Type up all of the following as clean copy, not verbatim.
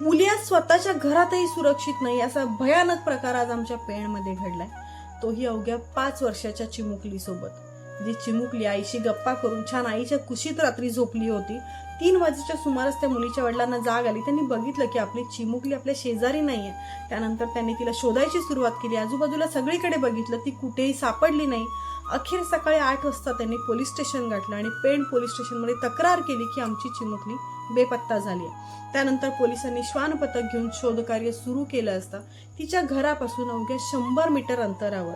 मुली आज स्वतःच्या घरातही सुरक्षित नाही असा भयानक प्रकार आज आमच्या पेणमध्ये घडलाय, तोही अवघ्या 5 वर्षाच्या चिमुकलीसोबत। जी चिमुकली आईशी गप्पा करून छान आईच्या कुशीत रात्री झोपली होती। 3 वाजेच्या सुमारास त्या मुलीच्या वडिलांना जाग आली। त्यांनी बघितलं की आपली चिमुकली आपल्या शेजारी नाहीये। त्यानंतर त्यांनी तिला शोधायची सुरुवात केली। आजूबाजूला सगळीकडे बघितलं, ती कुठेही सापडली नाही। अखेर सकाळी 8 वाजता त्यांनी पोलीस स्टेशन गाठलं आणि पेण पोलीस स्टेशनमध्ये तक्रार केली की आमची चिमुकली बेपत्ता झाली आहे। त्यानंतर पोलिसांनी श्वान पथक घेऊन शोधकार्य सुरू केलं असता तिच्या घरापासून अवघ्या 100 मीटर अंतरावर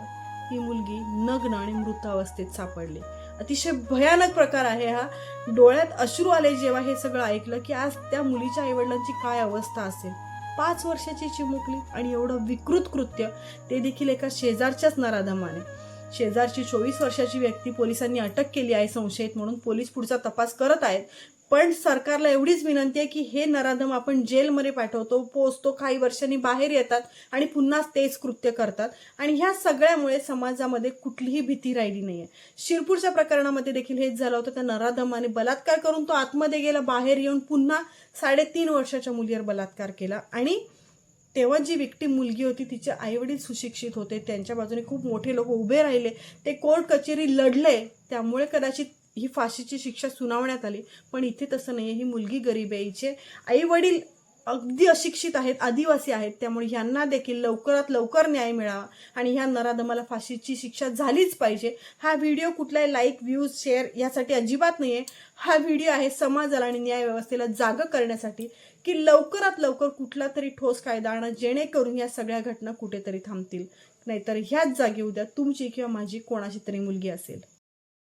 ही मुलगी नग्न आणि मृत अवस्थेत सापडली। अतिशय भयानक प्रकार आहे हा। डोळ्यात अश्रू आले जेव्हा हे सगळं ऐकलं की आज त्या मुलीच्या आईवडिलांची काय अवस्था असेल। 5 वर्षाची चिमुकली आणि एवढं विकृत कृत्य, ते देखील एका शेजारच्याच नराधमाने। शेजारची 24 वर्षाची व्यक्ती पोलिसांनी अटक केली आहे संशयित म्हणून। पोलीस पुढचा तपास करत आहेत, पण सरकारला एवढीच विनंती आहे की हे नराधम आपण जेलमध्ये पाठवतो, पोचतो, काही वर्षांनी बाहेर येतात आणि पुन्हा तेच कृत्य करतात आणि ह्या सगळ्यामुळे समाजामध्ये कुठलीही भीती राहिली नाहीये। शिरपूरच्या प्रकरणामध्ये देखील हेच झालं होतं। त्या नराधमाने बलात्कार करून तो आतमध्ये गेला, बाहेर येऊन पुन्हा 3.5 वर्षाच्या मुलीवर बलात्कार केला आणि तेव्हा जी विक्टीम मुलगी होती तिचे आईवडील सुशिक्षित होते, त्यांच्या बाजूने खूप मोठे लोक उभे राहिले, ते कोर्ट कचेरी लढले, त्यामुळे कदाचित ही फाशीची शिक्षा सुनावण्यात आली। पण इथे तसं नाहीये। ही मुलगी गरीब आहे, हिचे आई वडील अगदी अशिक्षित आहेत, आदिवासी आहेत, त्यामुळे ह्यांना देखील लवकरात लवकर न्याय मिळावा आणि ह्या नराधमाला फाशीची शिक्षा झालीच पाहिजे। हा व्हिडिओ कुठलाही लाईक, व्ह्यूज, शेअर यासाठी अजिबात नाहीये। हा व्हिडिओ आहे समाजाला आणि न्याय व्यवस्थेला जागं करण्यासाठी की लवकरात लवकर कुठला तरी ठोस कायदा आणा, जेणेकरून या सगळ्या घटना कुठेतरी थांबतील। नाहीतर ह्याच जागी उद्या तुमची किंवा माझी कोणाची तरी मुलगी असेल।